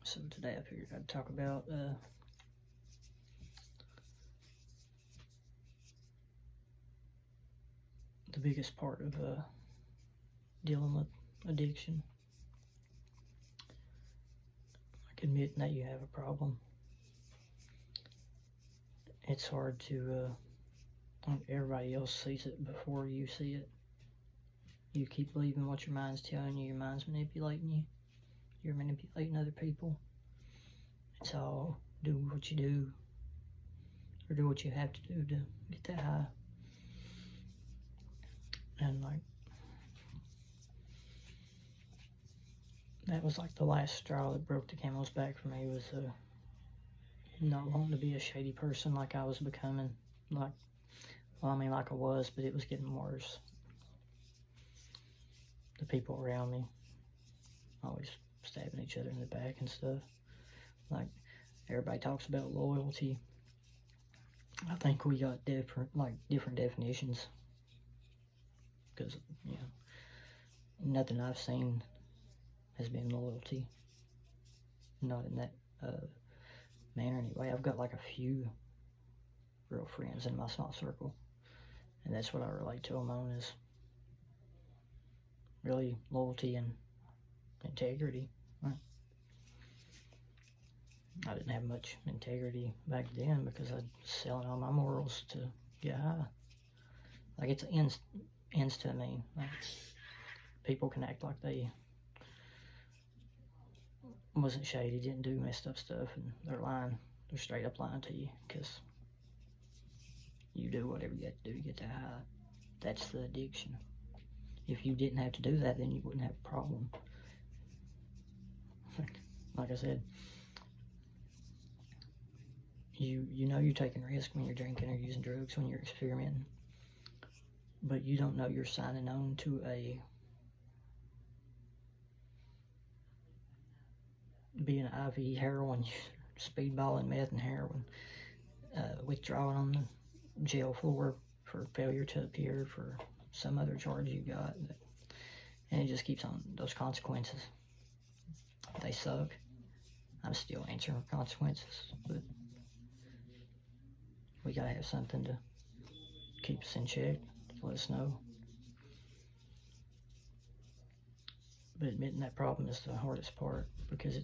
So today I figured I'd talk about the biggest part of dealing with addiction. Like admitting that you have a problem. It's hard to, everybody else sees it before you see it. You keep believing what your mind's telling you, your mind's manipulating you. You're manipulating other people. It's all do what you do, or do what you have to do to get that high. And like, that was like the last straw that broke the camel's back for me, was not wanting to be a shady person like I was becoming. Like, well, I mean, like I was, but it was getting worse. The people around me always stabbing each other in the back and stuff. Like, everybody talks about loyalty. I think we got different definitions. Because, you know, nothing I've seen has been loyalty. Not in that manner anyway. I've got like a few real friends in my small circle, and that's what I relate to them on, is really loyalty and integrity. Right? I didn't have much integrity back then because I was selling all my morals to get high. Like, it's ends to me. Like, people can act like they wasn't shady, didn't do messed up stuff, and they're lying. They're straight up lying to you because you do whatever you have to do to get that high. That's the addiction. If you didn't have to do that, then you wouldn't have a problem. Like I said, you know you're taking risks when you're drinking or using drugs, when you're experimenting, but you don't know you're signing on to a being an IV heroin, speedballing meth and heroin, withdrawing on the jail floor for failure to appear for some other charge you got, and it just keeps on. Those consequences, they suck. I'm still answering consequences, but we gotta have something to keep us in check, to let us know. But admitting that problem is the hardest part, because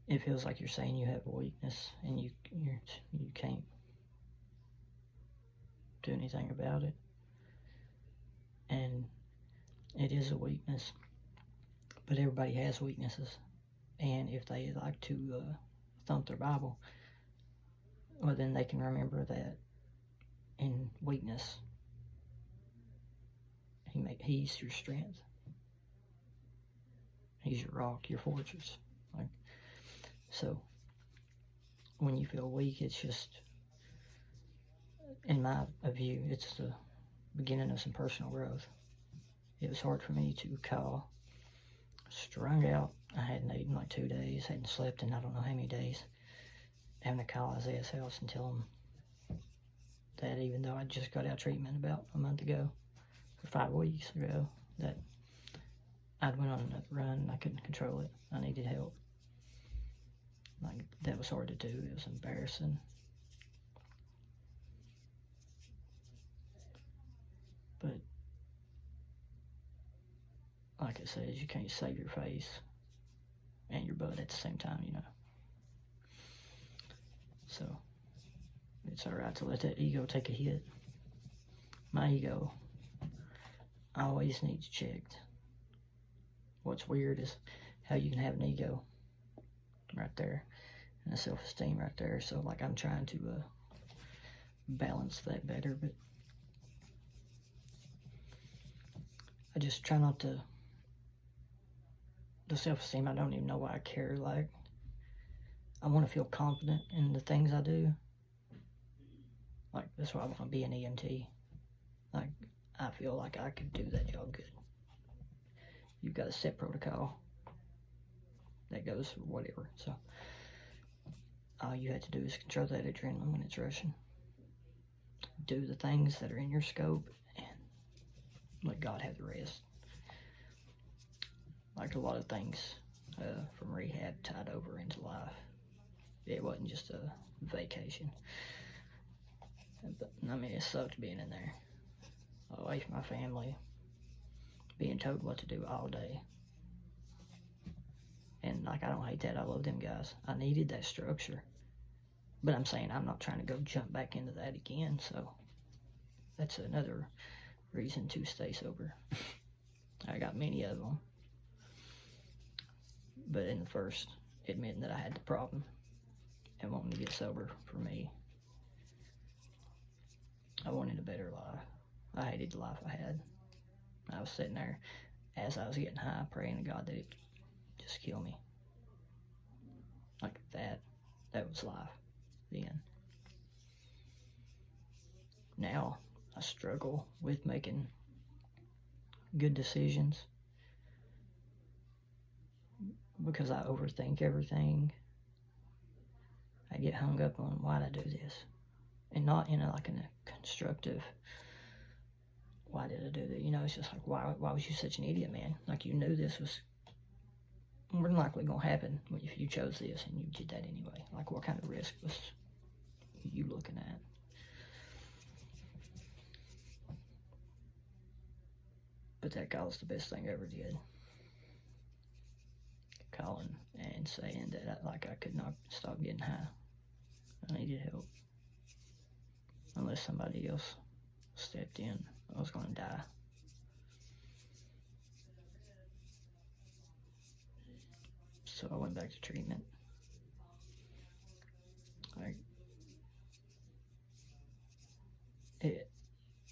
it feels like you're saying you have a weakness and you can't do anything about it. And it is a weakness, but everybody has weaknesses. And if they like to thump their Bible, well, then they can remember that in weakness, he's your strength. He's your rock, your fortress. Like, so when you feel weak, it's just, in my view, it's the beginning of some personal growth. It was hard for me to call strung out. I hadn't eaten like 2 days, hadn't slept in I don't know how many days, having to call Isaiah's house and tell him that, even though I just got out of treatment about a month ago, or 5 weeks ago, that I'd went on another run and I couldn't control it. I needed help. Like, that was hard to do. It was embarrassing. But like I said, you can't save your face and your butt at the same time, you know. So it's alright to let that ego take a hit. My ego always needs checked. What's weird is how you can have an ego right there and a self-esteem right there. So like, I'm trying to balance that better, but I just try not to. The self-esteem, I don't even know why I care. Like, I want to feel confident in the things I do. Like, that's why I want to be an EMT. Like, I feel like I could do that job good. You've got a set protocol that goes for whatever. So all you have to do is control that adrenaline when it's rushing. Do the things that are in your scope and let God have the rest. Like, a lot of things from rehab tied over into life. It wasn't just a vacation. But, I mean, it sucked being in there, away from my family, being told what to do all day. And, like, I don't hate that. I love them guys. I needed that structure. But I'm saying I'm not trying to go jump back into that again, so that's another reason to stay sober. I got many of them. But in the first, admitting that I had the problem and wanting to get sober, for me, I wanted a better life. I hated the life I had. I was sitting there as I was getting high, praying to God that it just kill me. Like that was life then. Now I struggle with making good decisions because I overthink everything. I get hung up on why did I do this, and not in a constructive, why did I do that? You know, it's just like, why was you such an idiot, man? Like, you knew this was more than likely gonna happen if you chose this and you did that anyway. Like, what kind of risk was you looking at? But that guy was the best thing I ever did. Calling and saying that I could not stop getting high. I needed help. Unless somebody else stepped in, I was going to die. So I went back to treatment. It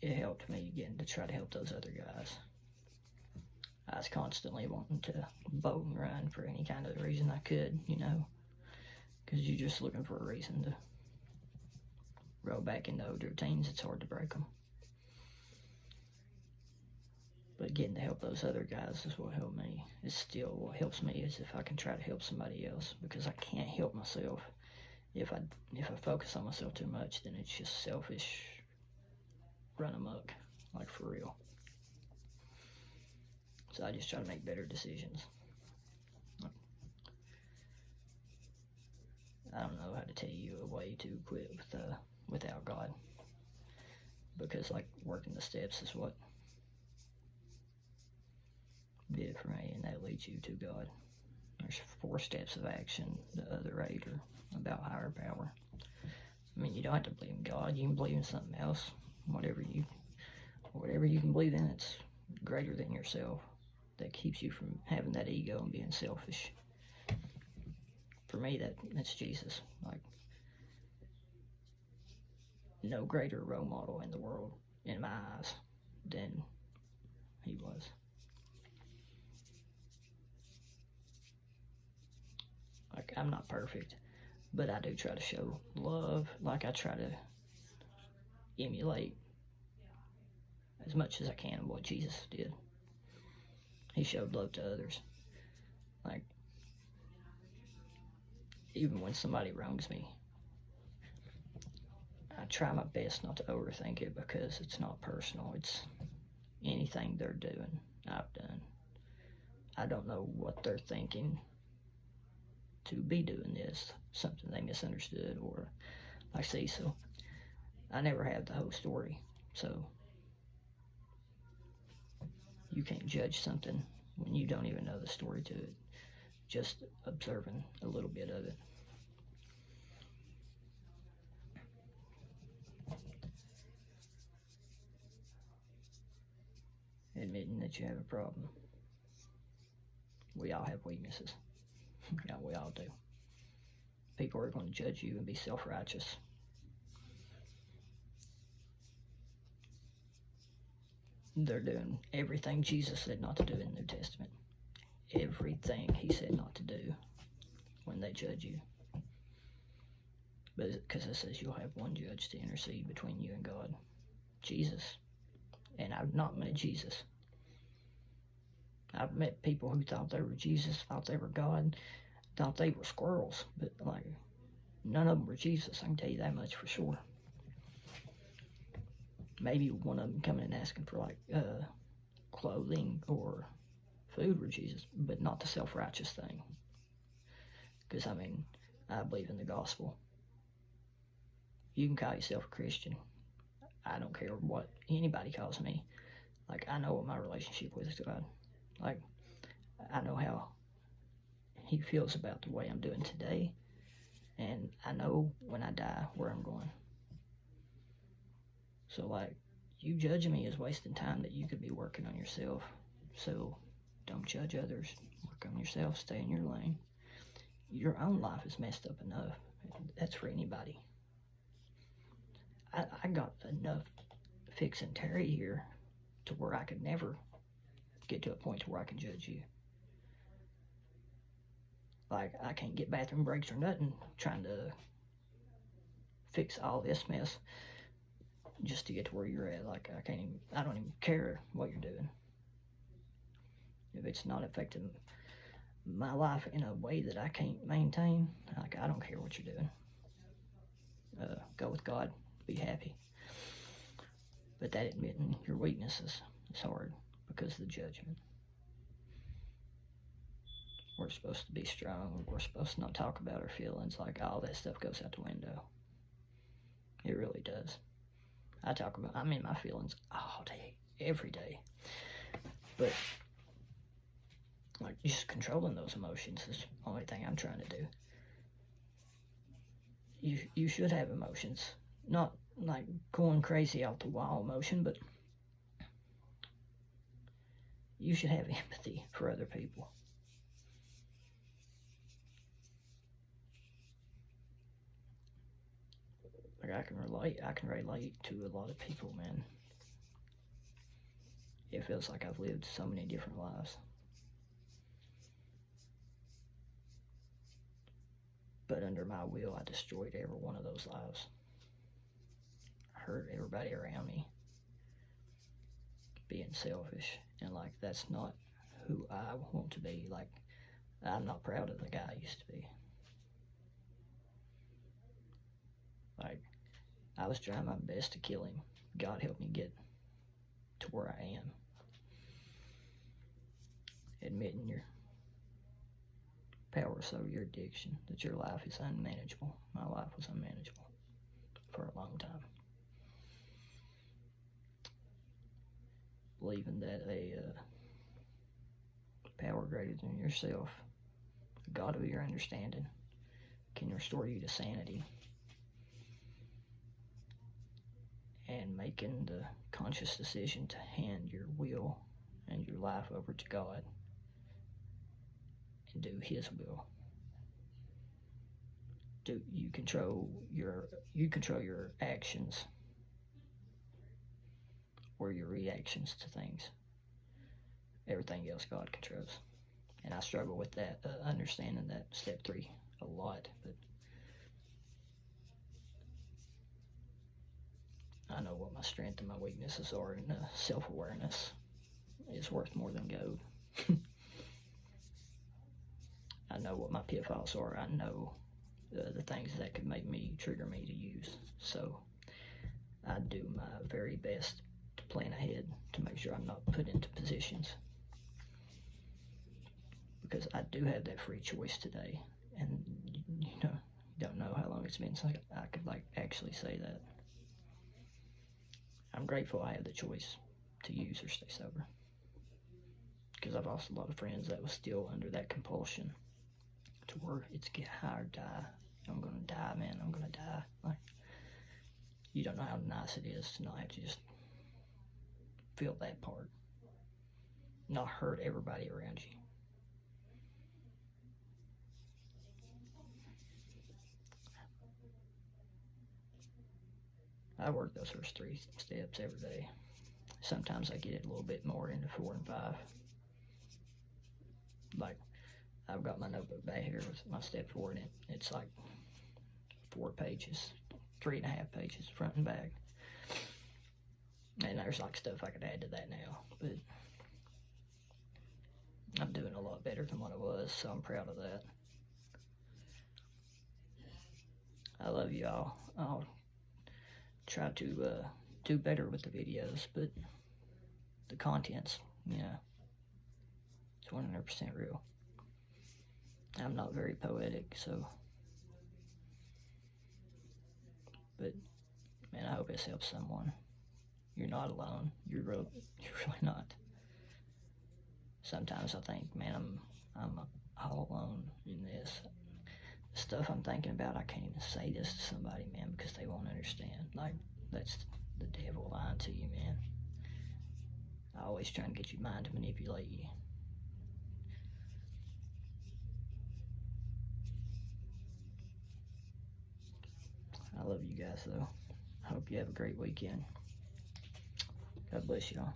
helped me getting to try to help those other guys. I was constantly wanting to boat and run for any kind of reason I could, you know, because you're just looking for a reason to roll back into old routines. It's hard to break them. But getting to help those other guys is what helped me. It's still what helps me is if I can try to help somebody else, because I can't help myself. If I focus on myself too much, then it's just selfish, run amok, like for real. So I just try to make better decisions. I don't know how to tell you a way to quit without God, because like working the steps is what did it for me, and that leads you to God. There's 4 steps of action. The other 8 are about higher power. I mean, you don't have to believe in God. You can believe in something else. Whatever you can believe in, it's greater than yourself. That keeps you from having that ego and being selfish. For me, that's Jesus. Like, no greater role model in the world, in my eyes, than he was. Like, I'm not perfect, but I do try to show love. Like, I try to emulate as much as I can of what Jesus did. He showed love to others. Like, even when somebody wrongs me, I try my best not to overthink it, because it's not personal. It's anything they're doing, I've done. I don't know what they're thinking to be doing this, something they misunderstood or I see. So I never have the whole story. So you can't judge something when you don't even know the story to it, just observing a little bit of it. Admitting that you have a problem. We all have weaknesses. Yeah, we all do. People are going to judge you and be self-righteous. They're doing everything Jesus said not to do in the New Testament. Everything he said not to do when they judge you. But because it says you'll have one judge to intercede between you and God. Jesus. And I've not met Jesus. I've met people who thought they were Jesus, thought they were God, thought they were squirrels, but like, none of them were Jesus. I can tell you that much for sure. Maybe one of them coming and asking for like clothing or food with Jesus, but not the self-righteous thing. Because, I mean, I believe in the gospel. You can call yourself a Christian. I don't care what anybody calls me. Like, I know what my relationship with God. Like, I know how he feels about the way I'm doing today. And I know when I die where I'm going. So, like, you judging me is wasting time that you could be working on yourself. So, don't judge others. Work on yourself. Stay in your lane. Your own life is messed up enough. That's for anybody. I got enough fixing Terry here to where I could never get to a point to where I can judge you. Like, I can't get bathroom breaks or nothing trying to fix all this mess just to get to where you're at. Like, I don't even care what you're doing. If it's not affecting my life in a way that I can't maintain, like, I don't care what you're doing. Go with God, be happy. But that admitting your weaknesses is hard because of the judgment. We're supposed to be strong. We're supposed to not talk about our feelings. Like, all that stuff goes out the window. It really does. I'm in my feelings all day, every day. But, like, just controlling those emotions is the only thing I'm trying to do. You should have emotions. Not, like, going crazy out the wall emotion, but you should have empathy for other people. Like, I can relate to a lot of people, man. It feels like I've lived so many different lives. But under my will, I destroyed every one of those lives. I hurt everybody around me. Being selfish. And, like, that's not who I want to be. Like, I'm not proud of the guy I used to be. Like, I was trying my best to kill him. God helped me get to where I am. Admitting your power over your addiction, that your life is unmanageable. My life was unmanageable for a long time. Believing that a power greater than yourself, a God of your understanding, can restore you to sanity. And making the conscious decision to hand your will and your life over to God and do His will. You control your actions or your reactions to things. Everything else God controls. And I struggle with that, understanding that step 3 a lot, but I know what my strength and my weaknesses are, and self-awareness is worth more than gold. I know what my pitfalls are. I know the things that could trigger me to use. So I do my very best to plan ahead to make sure I'm not put into positions. Because I do have that free choice today. And, you don't know how long it's been since I could, actually say that. I'm grateful I have the choice to use or stay sober. Because I've lost a lot of friends that was still under that compulsion to where it's get high or die. I'm going to die, man. I'm going to die. Like, you don't know how nice it is to not have to just feel that part. Not hurt everybody around you. I work those first 3 steps every day. Sometimes I get it a little bit more into 4 and 5. Like, I've got my notebook back here with my step 4 in it. It's like 4 pages, 3.5 pages, front and back. And there's like stuff I could add to that now, but I'm doing a lot better than what I was, so I'm proud of that. I love you all. I'll try to do better with the videos, but the content's, It's 100% real. I'm not very poetic, so, but man, I hope this helps someone. You're not alone. You're really not. Sometimes I think, man, I'm all alone in this. The stuff I'm thinking about, I can't even say this to somebody, man, because they won't understand. Like, that's the devil lying to you, man. Always trying to get your mind to manipulate you. I love you guys, though. I hope you have a great weekend. God bless y'all.